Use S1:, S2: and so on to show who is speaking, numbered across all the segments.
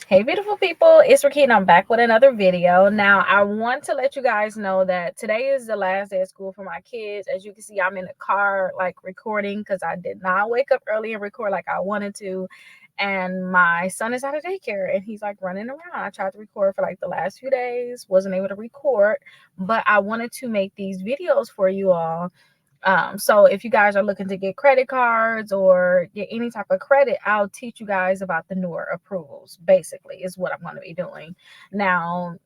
S1: Hey, beautiful people, it's Rickita. I'm back with another video. Now, I want to let you guys know that today is the last day of school for my kids. As you can see, I'm in the car, like, recording because I did not wake up early and record like I wanted to. And my son is out of daycare and he's like running around. I tried to record for like the last few days, wasn't able to record, but I wanted to make these videos for you all. So if you guys are looking to get credit cards or get any type of credit, I'll teach you guys about the newer approvals, basically, is what I'm going to be doing. Now,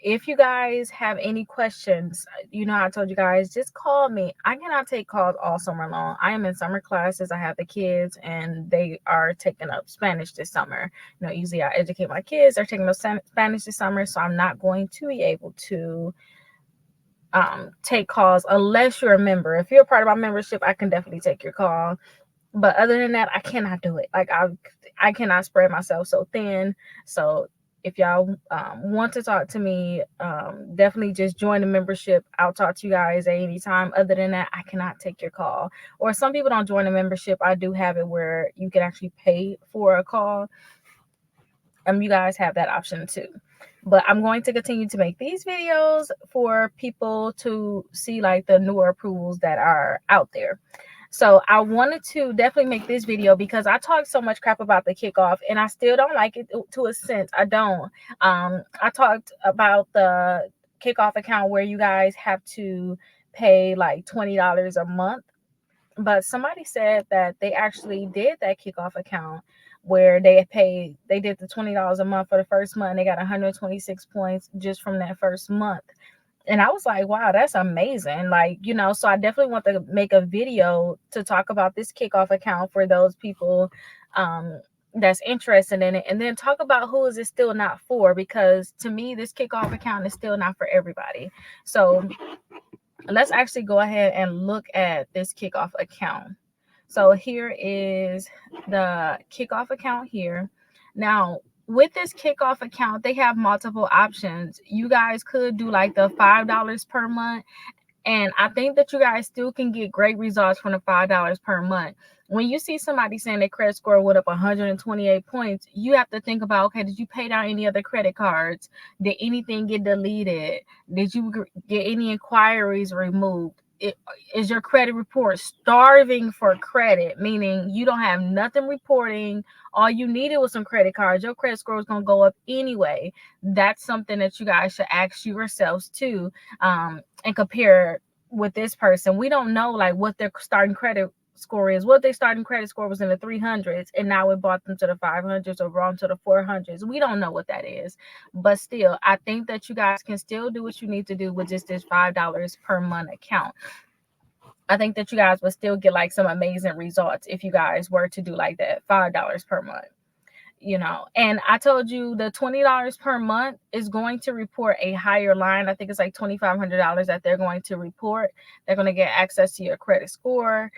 S1: if you guys have any questions, I told you guys, just call me. I cannot take calls all summer long. I am in summer classes. I have the kids and they are taking up Spanish this summer. Usually I educate my kids. They're taking up Spanish this summer, so I'm not going to be able to take calls unless you're a member. If you're a part of my membership, I can definitely take your call. But other than that, I cannot do it. Like I cannot spread myself so thin. So if y'all want to talk to me, definitely just join the membership. I'll talk to you guys at any time. Other than that, I cannot take your call. Or some people don't join the membership. I do have it where you can actually pay for a call. You guys have that option too. But I'm going to continue to make these videos for people to see like the newer approvals that are out there. So I wanted to definitely make this video because I talked so much crap about the Kickoff and I still don't like it to a sense. I don't. I talked about the Kickoff account where you guys have to pay like $20 a month. But somebody said that they actually did that Kickoff account where they did the $20 a month for the first month. And they got 126 points just from that first month. And I was like, wow, that's amazing. So I definitely want to make a video to talk about this Kickoff account for those people that's interested in it. And then talk about who is it still not for, because to me, this Kickoff account is still not for everybody. So let's actually go ahead and look at this Kickoff account. So here is the Kickoff account here. Now, with this Kickoff account, they have multiple options. You guys could do like the $5 per month. And I think that you guys still can get great results from the $5 per month. When you see somebody saying their credit score went up 128 points, you have to think about, okay, did you pay down any other credit cards? Did anything get deleted? Did you get any inquiries removed? Is your credit report starving for credit, meaning you don't have nothing reporting? All you needed was some credit cards. Your credit score is going to go up anyway. That's something that you guys should ask yourselves too, and compare with this person. We don't know like what their starting credit score is. What their starting credit score was in the 300s and now it brought them to the 500s or brought them to the 400s. We don't know what that is, but still, I think that you guys can still do what you need to do with just this $5 per month account. I think that you guys will still get like some amazing results if you guys were to do like that $5 per month. And I told you the $20 per month is going to report a higher line. I think it's like $2,500 that they're going to report. They're going to get access to your credit score,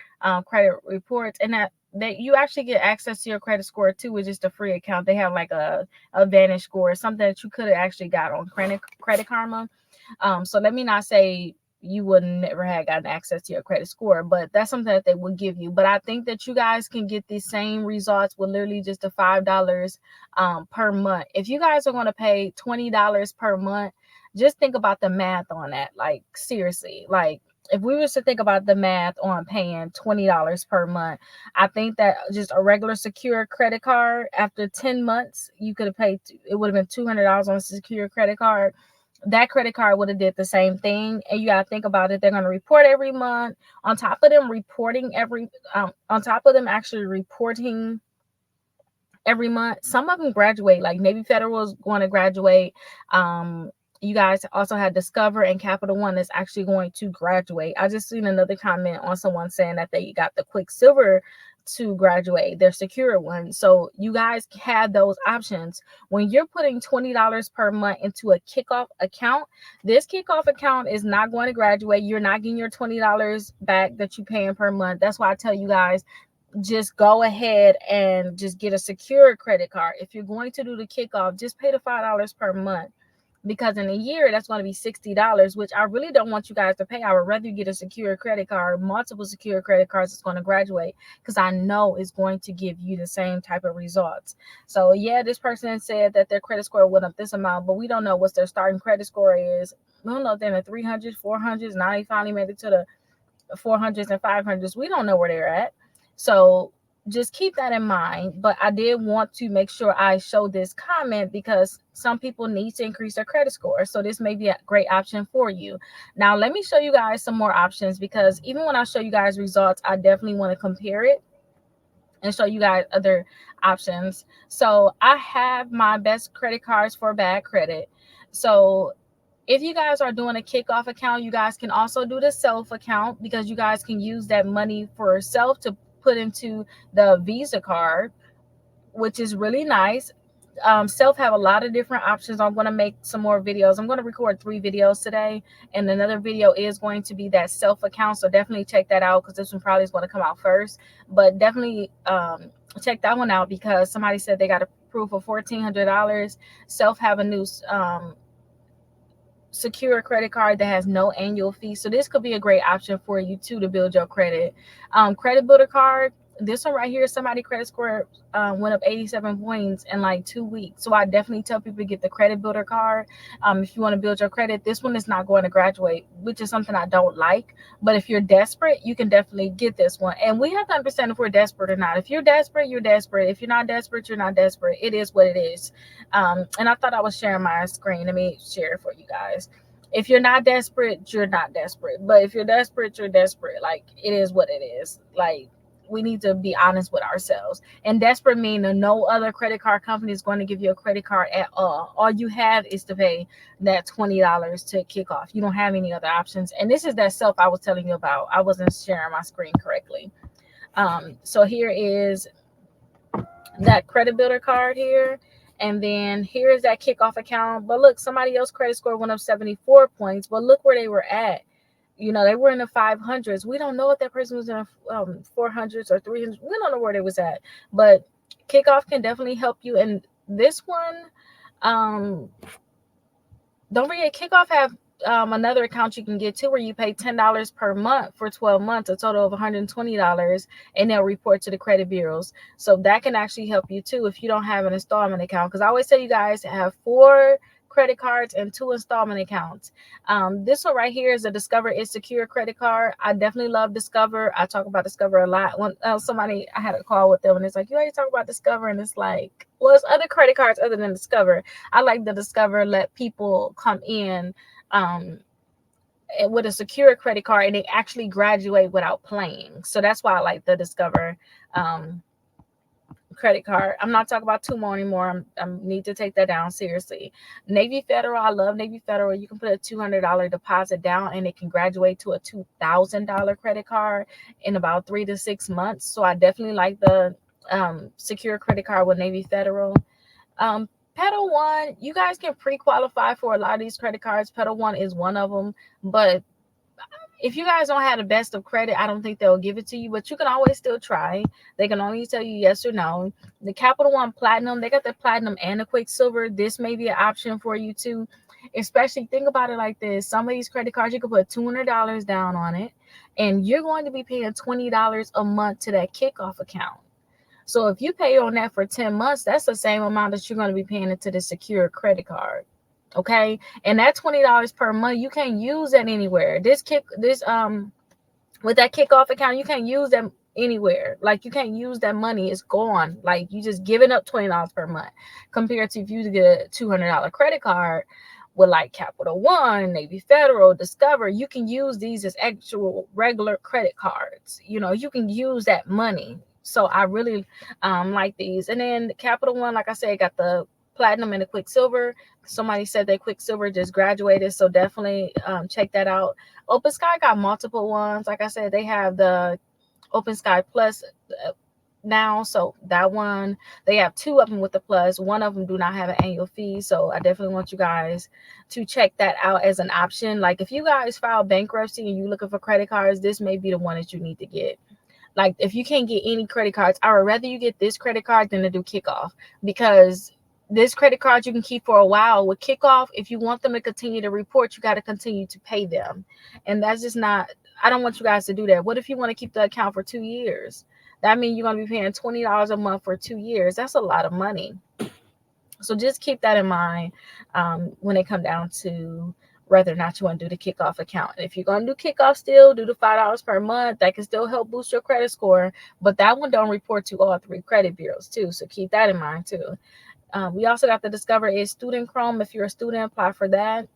S1: credit reports, and that you actually get access to your credit score too, with just a free account. They have like a Vantage score, something that you could have actually got on Credit Karma. So let me not say you would never have gotten access to your credit score, but that's something that they will give you. But I think that you guys can get the same results with literally just the $5 per month. If you guys are going to pay $20 per month, just think about the math on that. Like, seriously, like if we was to think about the math on paying $20 per month, I think that just a regular secure credit card, after 10 months, you could have paid, it would have been $200 on a secure credit card. That credit card would have did the same thing. And you got to think about it. They're going to report every month. On top of them reporting actually reporting every month. Some of them graduate, like Navy Federal is going to graduate. You guys also had Discover and Capital One that's actually going to graduate. I just seen another comment on someone saying that they got the Quicksilver to graduate, their secure one. So you guys have those options. When you're putting $20 per month into a Kickoff account, this Kickoff account is not going to graduate. You're not getting your $20 back that you're paying per month. That's why I tell you guys, just go ahead and just get a secure credit card. If you're going to do the Kickoff, just pay the $5 per month. because in a year that's going to be $60, which I really don't want you guys to pay. I would rather you get a secure credit card, multiple secure credit cards that's going to graduate, because I know it's going to give you the same type of results. So yeah, this person said that their credit score went up this amount, but we don't know what their starting credit score is. We don't know if they're in the 300s, 400s. Now he finally made it to the 400s and 500s. We don't know where they're at. So just keep that in mind. But I did want to make sure I show this comment because some people need to increase their credit score. So this may be a great option for you. Now, let me show you guys some more options, because even when I show you guys results, I definitely want to compare it and show you guys other options. So I have my best credit cards for bad credit. So if you guys are doing a Kickoff account, you guys can also do the self account, because you guys can use that money for self to put into the Visa card, which is really nice. Self have a lot of different options. I'm going to make some more videos. I'm going to record 3 videos today, and another video is going to be that self account. So definitely check that out, because this one probably is going to come out first. But definitely check that one out, because somebody said they got approved for $1,400. Self have a new secure credit card that has no annual fee. So this could be a great option for you too, to build your credit. Credit builder card, this one right here, somebody credit score went up 87 points in like 2 weeks. So I definitely tell people to get the credit builder card. If you want to build your credit, this one is not going to graduate, which is something I don't like. But if you're desperate, you can definitely get this one. And we have to understand if we're desperate or not. If you're desperate, you're desperate. If you're not desperate, you're not desperate. It is what it is. And I thought I was sharing my screen. Let me share it for you guys. If you're not desperate, you're not desperate. But if you're desperate, you're desperate. Like, it is what it is. Like, we need to be honest with ourselves. And desperate mean that no other credit card company is going to give you a credit card at all. All you have is to pay that $20 to kick off. You don't have any other options. And this is that self I was telling you about. I wasn't sharing my screen correctly. So here is that credit builder card here. And then here's that Kickoff account. But look, somebody else's credit score went up 74 points. But look where they were at. You know, they were in the 500s. We don't know if that person was in the 400s or 300s. We don't know where they was at. But Kickoff can definitely help you. And this one, don't forget, Kickoff have another account you can get to, where you pay $10 per month for 12 months, a total of $120, and they'll report to the credit bureaus. So that can actually help you too if you don't have an installment account. Because I always tell you guys to have 4 credit cards and 2 installment accounts. This one right here is a Discover is Secure credit card. I definitely love Discover. I talk about Discover a lot. When somebody, I had a call with them and it's like, you already talk about Discover, and it's like, well, it's other credit cards other than Discover. I like the Discover let people come in with a secure credit card and they actually graduate without paying. So that's why I like the Discover credit card. I'm not talking about Tumo anymore. I need to take that down seriously. Navy Federal, I love Navy Federal. You can put a $200 deposit down and it can graduate to a $2,000 credit card in about 3 to 6 months. So I definitely like the secure credit card with Navy Federal. Pedal One, you guys can pre-qualify for a lot of these credit cards. Pedal One is one of them, but if you guys don't have the best of credit, I don't think they'll give it to you, but you can always still try. They can only tell you yes or no. The Capital One Platinum, they got the Platinum and the Quicksilver. This may be an option for you too. Especially, think about it like this. Some of these credit cards, you can put $200 down on it, and you're going to be paying $20 a month to that Kickoff account. So if you pay on that for 10 months, that's the same amount that you're going to be paying into the secure credit card. Okay. And that $20 per month, you can't use that anywhere. With that Kickoff account, you can't use them anywhere. Like, you can't use that money. It's gone. Like, you just giving up $20 per month, compared to if you get a $200 credit card with like Capital One, Navy Federal, Discover. You can use these as actual regular credit cards. You know, you can use that money. So I really like these. And then the Capital One, like I said, got the Platinum and the Quicksilver. Somebody said that Quicksilver just graduated, so definitely check that out. Open Sky got multiple ones. Like I said, they have the Open Sky Plus now, so that one, they have 2 of them with the Plus. One of them do not have an annual fee, so I definitely want you guys to check that out as an option. Like, if you guys file bankruptcy and you're looking for credit cards, this may be the one that you need to get. Like, if you can't get any credit cards, I would rather you get this credit card than to do Kickoff, because this credit card you can keep for a while. With Kickoff, if you want them to continue to report, you got to continue to pay them. And that's just not, I don't want you guys to do that. What if you want to keep the account for 2 years? That means you're going to be paying $20 a month for 2 years. That's a lot of money. So just keep that in mind when it come down to whether or not you want to do the Kickoff account. If you're going to do Kickoff still, do the $5 per month. That can still help boost your credit score. But that one don't report to all 3 credit bureaus too. So keep that in mind too. We also got the Discover Edge Student Chrome. If you're a student, apply for that.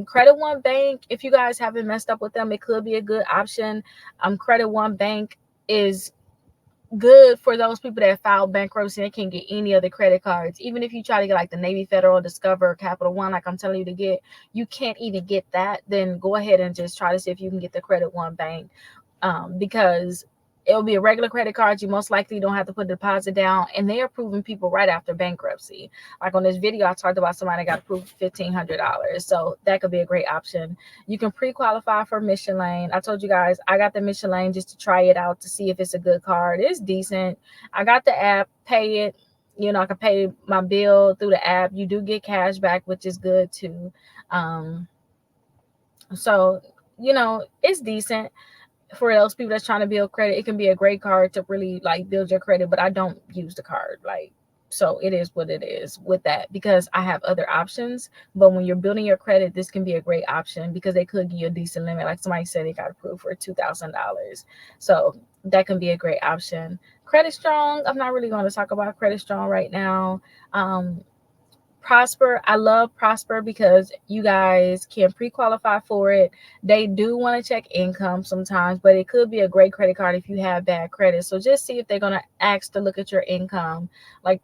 S1: Credit One Bank, if you guys haven't messed up with them, it could be a good option. Credit One Bank is good for those people that filed bankruptcy and can't get any other credit cards. Even if you try to get like the Navy Federal, Discover, Capital One, like I'm telling you to get, you can't even get that. Then go ahead and just try to see if you can get the Credit One Bank, because it'll be a regular credit card. You most likely don't have to put a deposit down, and they are approving people right after bankruptcy. Like on this video, I talked about somebody that got approved $1,500. So that could be a great option. You can pre-qualify for Mission Lane. I told you guys, I got the Mission Lane just to try it out to see if it's a good card. It's decent. I got the app, pay it. You know, I can pay my bill through the app. You do get cash back, which is good too. So, you know, it's decent for those people that's trying to build credit. It can be a great card to really like build your credit, but I don't use the card. Like, so it is what it is with that, because I have other options. But when you're building your credit, this can be a great option because they could give you a decent limit. Like somebody said they got approved for $2,000. So that can be a great option. Credit Strong, I'm not really going to talk about Credit Strong right now. Prosper, I love Prosper because you guys can pre-qualify for it. They do want to check income sometimes, but it could be a great credit card if you have bad credit. So just see if they're going to ask to look at your income. Like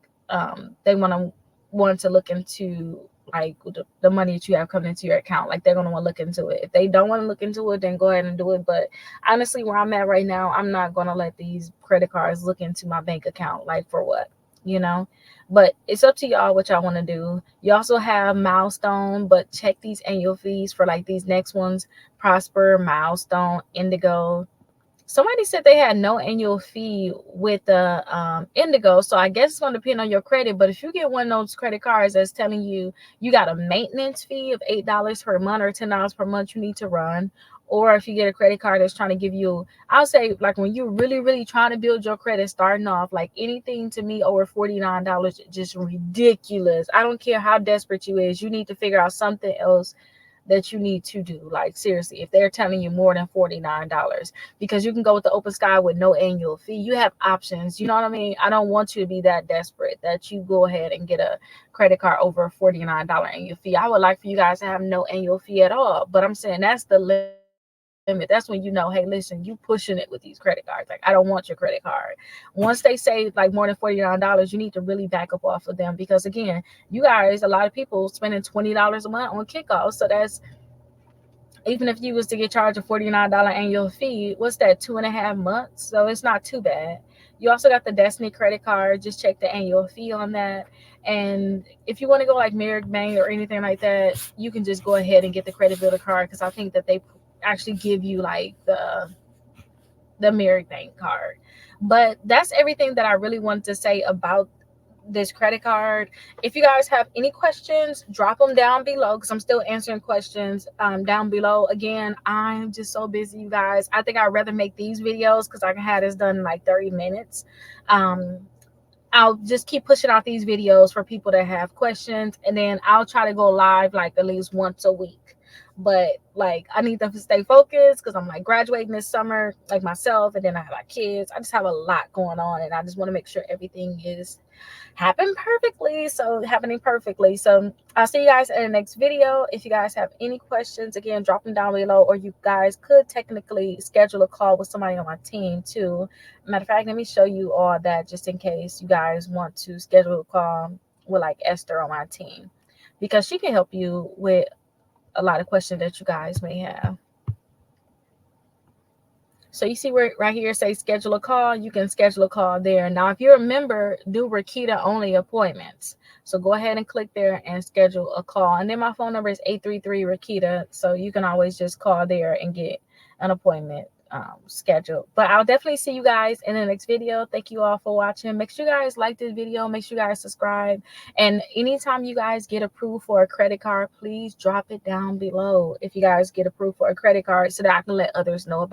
S1: they want to look into like the money that you have coming into your account. Like they're going to want to look into it. If they don't want to look into it, then go ahead and do it. But honestly, where I'm at right now, I'm not going to let these credit cards look into my bank account. Like for what? You know, but it's up to y'all what y'all want to do. You also have Milestone, but check these annual fees for like these next ones: Prosper, Milestone, Indigo. Somebody said they had no annual fee with the Indigo, so I guess it's going to depend on your credit. But if you get one of those credit cards that's telling you you got a maintenance fee of $8 per month or $10 per month you need to run, or if you get a credit card that's trying to give you, I'll say like when you're really trying to build your credit, starting off, like anything to me over $49 just ridiculous. I don't care how desperate you is, you need to figure out something else that you need to do. Like seriously, if they're telling you more than $49, because you can go with the Open Sky with no annual fee. You have options, you know what I mean? I don't want you to be that desperate that you go ahead and get a credit card over a $49 annual fee. I would like for you guys to have no annual fee at all, but I'm saying that's the limit. That's when you know, hey, listen, you pushing it with these credit cards. Like, I don't want your credit card. Once they say like more than $49, you need to really back up off of them, because again, you guys, a lot of people spending $20 a month on Kickoff. So that's, even if you was to get charged a $49 annual fee, what's that, 2.5 months? So it's not too bad. You also got the Destiny credit card. Just check the annual fee on that. And if you want to go like Merrick Bank or anything like that, you can just go ahead and get the credit builder card, because I think that they actually give you like the Merrick Bank card. But that's everything that I really wanted to say about this credit card. If you guys have any questions, drop them down below, because I'm still answering questions down below. Again, I'm just so busy, you guys. I think I'd rather make these videos because I can have this done in like 30 minutes. I'll just keep pushing out these videos for people that have questions, and then I'll try to go live like at least once a week. But like, I need them to stay focused because I'm like graduating this summer, like myself, and then I have like kids. I just have a lot going on, and I just want to make sure everything is happening perfectly. So I'll see you guys in the next video. If you guys have any questions, again, drop them down below, or you guys could technically schedule a call with somebody on my team too. Matter of fact, let me show you all that just in case you guys want to schedule a call with like Esther on my team, because she can help you with a lot of questions that you guys may have. So you see where right here say schedule a call, you can schedule a call there. Now, if you're a member, do Rickita only appointments. So go ahead and click there and schedule a call. And then my phone number is 833 Rickita. So you can always just call there and get an appointment scheduled. But I'll definitely see you guys in the next video. Thank you all for watching. Make sure you guys like this video. Make sure you guys subscribe. And anytime you guys get approved for a credit card, please drop it down below if you guys get approved for a credit card so that I can let others know about